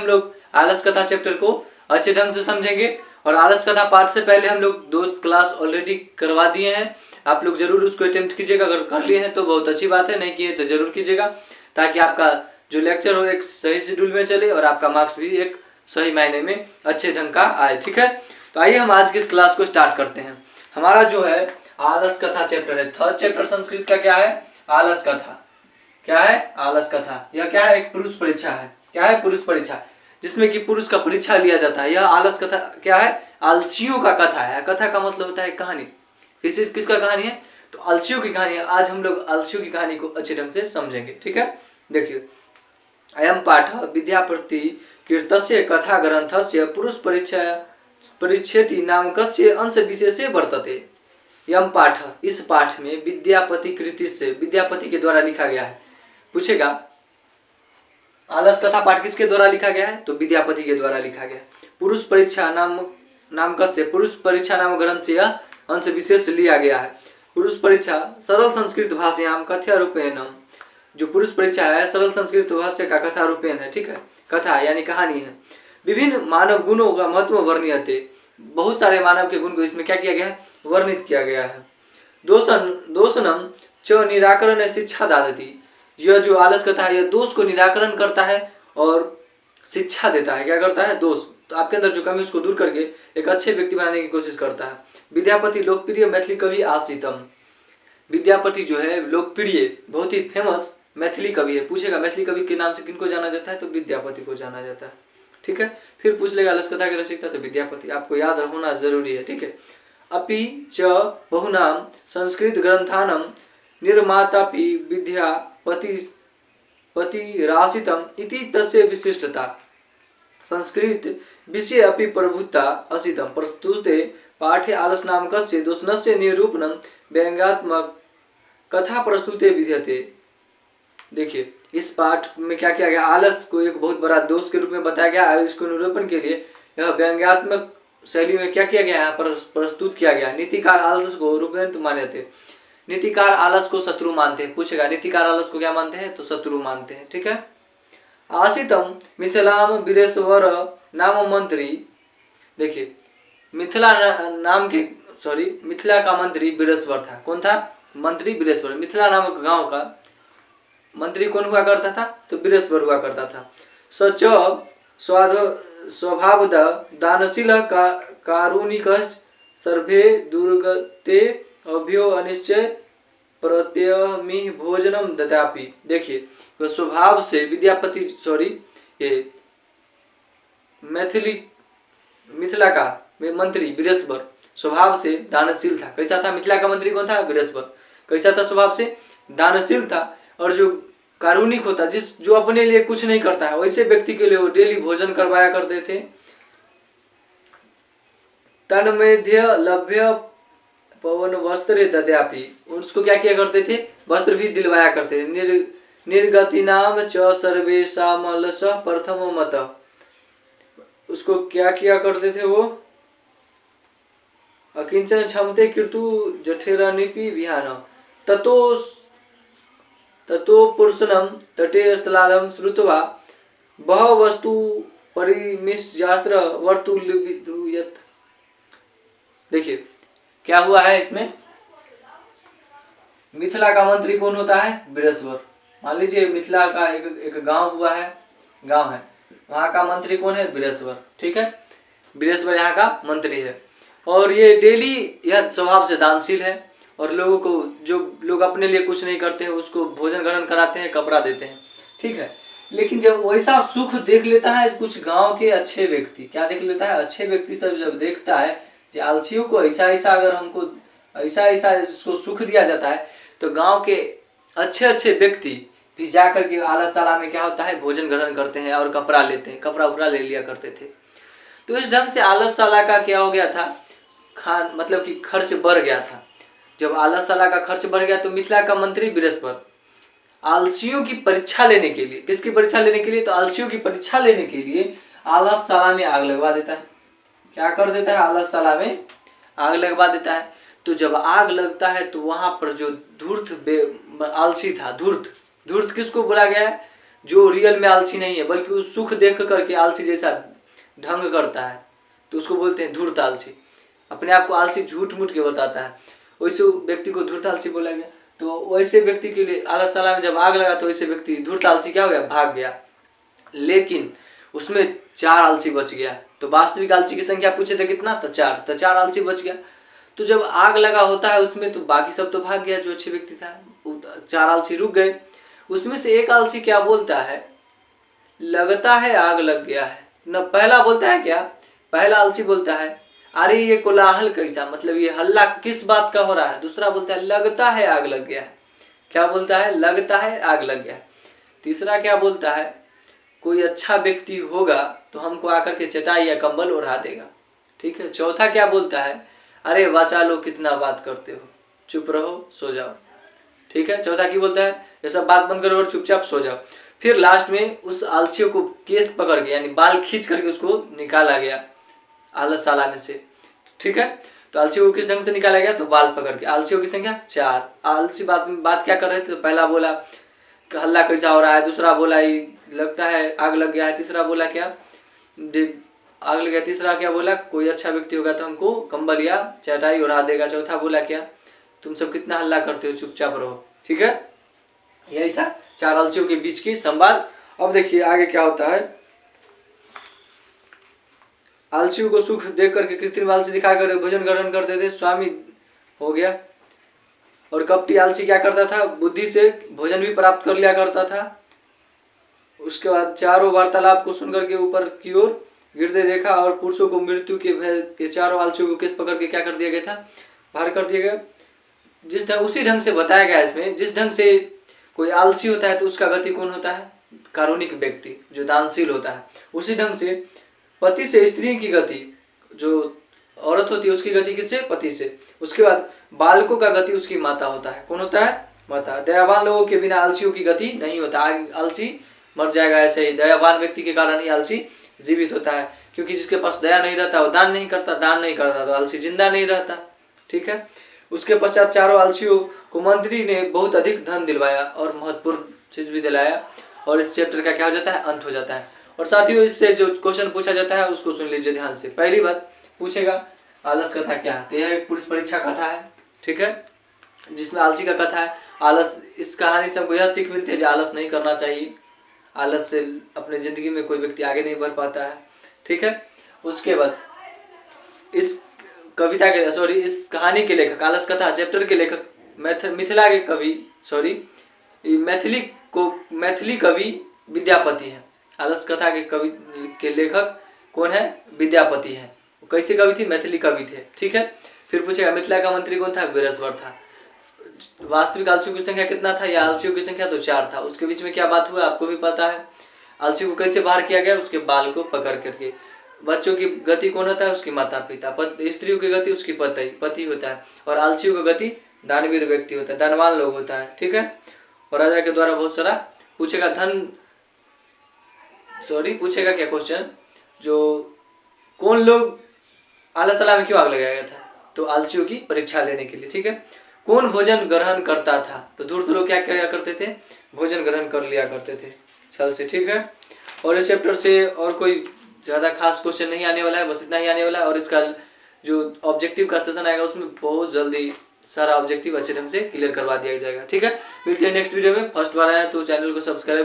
हम लोग आलस कथा चैप्टर को अच्छे ढंग से समझेंगे। और आलस कथा पाठ से पहले हम लोग 2 क्लास ऑलरेडी करवा दिए हैं, आप लोग जरूर उसको अटेम्प्ट कीजिएगा। अगर कर लिए हैं तो बहुत अच्छी बात है, नहीं किए तो जरूर कीजिएगा, ताकि आपका जो लेक्चर हो एक सही शेड्यूल में चले और आपका मार्क्स भी एक सही मायने में अच्छे ढंग का आए। ठीक है, तो आइए हम आज की इस क्लास को स्टार्ट करते हैं। हमारा जो है आलस कथा चैप्टर है, 3rd चैप्टर संस्कृत का क्या है, आलस कथा। क्या है, आलस कथा। यह क्या है, एक पुरुष परीक्षा है। क्या है, पुरुष परीक्षा, जिसमें कि पुरुष का परीक्षा लिया जाता है। यह आलस कथा क्या है, आलसियों का कथा है। कथा का मतलब होता है कहानी। किसका कहानी है, तो आलसियों की कहानी है। आज हम लोग आलसियों की कहानी को अच्छे ढंग से समझेंगे। ठीक है, देखिए, अयम पाठ विद्यापति कीर्तस्य कथा ग्रंथस्य पुरुष परिच्छेति नामकस्य अंश विशेषे वर्तते। यम पाठ, इस पाठ में विद्यापति कृति से, विद्यापति के द्वारा लिखा गया है। पूछेगा आलस कथा पाठ किसके द्वारा लिखा गया है, तो विद्यापति के द्वारा लिखा गया है। पुरुष परीक्षा नामकस्य, पुरुष परीक्षा नाम ग्रंथ से यह अंश विशेष लिया गया है। पुरुष परीक्षा सरल संस्कृत भाषायाम कथ्य रूपेण, जो पुरुष परीक्षा है सरल संस्कृत भाषा का कथा रूपेण है। ठीक है, कथा यानी कहानी है। विभिन्न मानव गुणों का महत्व वर्ण्यते, बहुत सारे मानव के गुण को इसमें क्या किया गया है, वर्णित किया गया है। दोषनम च निराकरण शिक्षा दादती, यह जो आलस कथा है यह दोष को निराकरण करता है और शिक्षा देता है। क्या करता है, दोष, तो आपके अंदर जो कमी उसको दूर करके एक अच्छे व्यक्ति बनाने की कोशिश करता है। विद्यापति लोकप्रिय मैथिली कवि आश्रितम, विद्यापति जो है लोकप्रिय बहुत ही फेमस मैथिली कवि है। पूछेगा मैथिली कवि के नाम से किनको जाना जाता है, तो विद्यापति को जाना जाता है। ठीक है, फिर पूछ लेगा आलस कथा के रचयिता, तो विद्यापति, आपको याद होना जरूरी है। ठीक है, अपि च बहुनाम संस्कृत ग्रंथानम निर्मातापि विद्यापति राशितम इति तस्य विशिष्टता। संस्कृत विषये अपि प्रभुता असितम प्रस्तुते पाठे आलस नामकस्य दोषनस्य निरूपणम व्यंग्यात्मक कथा प्रस्तुते विद्यते। देखिए, इस पाठ में क्या किया गया, आलस को एक बहुत बड़ा दोष के रूप में बताया गया है। इसको निरूपण के लिए यह व्यंग्यात्मक शैली में क्या किया गया, यहाँ पर प्रस्तुत किया गया। नीतिकार आलस को रूपयंत मानते, नीतिकार आलस को शत्रु मानते हैं। पूछेगा नीतिकार आलस को क्या मानते हैं, तो शत्रु मानते हैं। ठीक है, आशितम मिथिलाम वीरेश्वर नाम मंत्री, देखिए मिथिला का मंत्री वीरेश्वर था। कौन था, मंत्री वीरेश्वर। मिथिला नामक गांव का मंत्री कौन हुआ करता था, तो वीरेश्वर हुआ करता था। सच स्वभावद दानशील कारुणिक सर्वे दुर्गते अभ्यो अनिश्चय प्रत्यमि भोजनम ददापि। देखिए, वह स्वभाव से विद्यापति ये मिथिला का मंत्री वीरेश्वर स्वभाव से दानशील था। कैसा था, मिथिला का मंत्री कौन था, वीरेश्वर। कैसा था, स्वभाव से दानशील था। और जो कारुणिक होता, जो अपने लिए कुछ नहीं करता है, वैसे व्यक्ति के लिए वो डेली भोजन करवाया करते थे। तन्मध्य लभ्य पवन वस्त्र दद्यापि, उसको क्या किया करते थे, वस्त्र भी दिलवाया करते थे। निर्गति नाम च सर्वेशामलस प्रथम मत, उसको क्या किया करते थे, वो अकिंचन क्षमते कीर्तु जठेरनिपि विहान ततो पुरुषनम तटे स्थलालम श्रुत्वा बह वस्तु परिमिश्यास्त्र वर्तुल्यत। देखिए क्या हुआ है इसमें, मिथिला का मंत्री कौन होता है, वीरेश्वर। मान लीजिए मिथिला का एक गांव है, वहां का मंत्री कौन है, वीरेश्वर। ठीक है, वीरेश्वर यहाँ का मंत्री है। और ये डेली यह स्वभाव से दानशील है और लोगों को, जो लोग अपने लिए कुछ नहीं करते हैं उसको भोजन ग्रहण कराते हैं, कपड़ा देते हैं। ठीक है, लेकिन जब वैसा सुख देख लेता है कुछ गांव के अच्छे व्यक्ति, क्या देख लेता है, अच्छे व्यक्ति सब जब देखता है कि आलसियों को ऐसा अगर हमको ऐसा इसको सुख दिया जाता है, तो गांव के अच्छे व्यक्ति भी जाकर के आलसशाला में क्या होता है, भोजन ग्रहण करते हैं और कपड़ा लेते हैं, कपड़ा ले लिया करते थे। तो इस ढंग से आलसशाला का क्या हो गया था, मतलब कि खर्च बढ़ गया था। जब आलसशाला का खर्च बढ़ गया तो मिथिला का मंत्री वीरेश्वर आलसियों की परीक्षा लेने के लिए, किसकी परीक्षा लेने के लिए, तो आलसियों की परीक्षा लेने के लिए आलसशाला में आग लगवा देता है। क्या कर देता है, आलसशाला में आग लगवा देता है। तो जब आग लगता है तो वहां पर जो धूर्त आलसी था, धूर्त किसको बोला गया है, जो रियल में आलसी नहीं है बल्कि उस सुख देख करके आलसी जैसा ढंग करता है तो उसको बोलते हैं धूर्त आलसी। अपने आप को आलसी झूठ मूठ के बताता है, वैसे व्यक्ति को धूर्त आलसी बोला गया। तो वैसे व्यक्ति के लिए आलस साला में जब आग लगा तो वैसे व्यक्ति धूर्त आलसी क्या हो गया, भाग गया। लेकिन उसमें 4 आलसी बच गया। तो वास्तविक आलसी की संख्या पूछे थे कितना, तो 4, तो 4 आलसी बच गया। तो जब आग लगा होता है उसमें तो बाकी सब तो भाग गया, जो अच्छे व्यक्ति था, 4 आलसी रुक गए। उसमें से एक आलसी क्या बोलता है, लगता है आग लग गया है। न पहला बोलता है क्या, पहला आलसी बोलता है अरे ये कोलाहल कैसा, मतलब ये हल्ला किस बात का हो रहा है। दूसरा बोलता है लगता है आग लग गया है। क्या बोलता है, लगता है आग लग गया है। तीसरा क्या बोलता है, कोई अच्छा व्यक्ति होगा तो हमको आकर के चटाई या कंबल ओढ़ा देगा। ठीक है। चौथा क्या बोलता है, अरे बचा लो कितना बात करते हो, चुप रहो सो जाओ। ठीक है। चौथा की बोलता है ये सब बात बंद करो और चुपचाप सो जाओ। फिर लास्ट में उस आलसियों को केस पकड़ के यानी बाल खींच करके उसको निकाला गया आलसशाला में से। ठीक है। तो आलसियों को किस ढंग से निकाला गया, तो बाल पकड़ के। आलसियों की संख्या 4। आलसी बात क्या कर रहे थे, तो पहला बोला हल्ला कैसा हो रहा है, दूसरा बोला लगता है आग लग गया है, तीसरा बोला क्या आग लग गया, तीसरा क्या बोला कोई अच्छा व्यक्ति होगा तो हमको कंबल या चटाई उड़ा देगा, चौथा बोला क्या तुम सब कितना हल्ला करते हो, चुपचाप रहो। ठीक है। यही था 4 आलसियों के बीच की संवाद। अब देखिए आगे क्या होता है। आलसियों को सुख देख करके कृत्रिम आलसी दिखाकर भोजन ग्रहण करते थे, स्वामी हो गया। और कपटी आलसी क्या करता था, बुद्धि से भोजन भी प्राप्त कर लिया करता था। उसके बाद चारों वार्तालाप को सुनकर के ऊपर की ओर गिरते देखा और पुरुषों को मृत्यु के भय के चारों आलसियों को केस पकड़ के क्या कर दिया गया था, बाहर कर दिया गया। जिस ढंग उसी ढंग से बताया गया इसमें, जिस ढंग से कोई आलसी होता है तो उसका गति कौन होता है, कारुणिक व्यक्ति जो दानशील होता है। उसी ढंग से पति से स्त्री की गति, जो औरत होती है उसकी गति किससे, पति से। उसके बाद बालकों का गति उसकी माता होता है, कौन होता है, माता। दयावान लोगों के बिना आलसियों की गति नहीं होता, आलसी मर जाएगा। ऐसे ही दयावान व्यक्ति के कारण ही आलसी जीवित होता है, क्योंकि जिसके पास दया नहीं रहता वो दान नहीं करता, दान नहीं करता तो आलसी जिंदा नहीं रहता। ठीक है। उसके पश्चात चारों आलसियों को मंत्री ने बहुत अधिक धन दिलवाया और महत्वपूर्ण चीज भी दिलाया, और इस चैप्टर का क्या हो जाता है, अंत हो जाता है। और साथियों इससे जो क्वेश्चन पूछा जाता है उसको सुन लीजिए ध्यान से। पहली बात पूछेगा आलस कथा क्या है, तो यह एक पुलिस परीक्षा कथा है। ठीक है। जिसमें आलसी का कथा है। आलस, इस कहानी से हमको यह सीख मिलती है कि आलस नहीं करना चाहिए। आलस से अपने जिंदगी में कोई व्यक्ति आगे नहीं बढ़ पाता है। ठीक है। उसके बाद इस कविता के इस कहानी के लेखक, आलस कथा चैप्टर के लेखक मिथिला के कवि मैथिली कवि विद्यापति है। आलस कथा के कवि के लेखक कौन है, विद्यापति है। कैसे कवि थी, मैथिली कवि थे। ठीक है। फिर पूछेगा मिथिला का मंत्री कौन था, वीरेश्वर था। वास्तविक आलसियों की संख्या कितना था, या आलसियों की संख्या तो 4 था। उसके बीच में क्या बात हुआ आपको भी पता है। आलसी को कैसे बाहर किया गया, उसके बाल को पकड़ करके। बच्चों की गति कौन होता है, उसकी माता पिता। स्त्रियों की गति उसकी पति होता है। और आलसियों की गति दानवीर व्यक्ति होता है, धनवान लोग होता है। ठीक है। और राजा के द्वारा बहुत सारा पूछेगा पूछेगा क्या क्वेश्चन, जो कौन लोग आलसशाला में क्यों आग लगाया गया था, तो आलसियों की परीक्षा लेने के लिए। ठीक है। कौन भोजन ग्रहण करता था, तो धूर्त लोग क्या किया करते थे, भोजन ग्रहण कर लिया करते थे छल से। ठीक है। और इस चैप्टर से और कोई ज़्यादा खास क्वेश्चन नहीं आने वाला है, बस इतना ही आने वाला है। और इसका जो ऑब्जेक्टिव का सेशन आएगा उसमें बहुत जल्दी सारा ऑब्जेक्टिव अच्छे ढंग से क्लियर करवा दिया जाएगा। ठीक है। मिलते हैं नेक्स्ट वीडियो में। फर्स्ट बार आया तो चैनल को सब्सक्राइब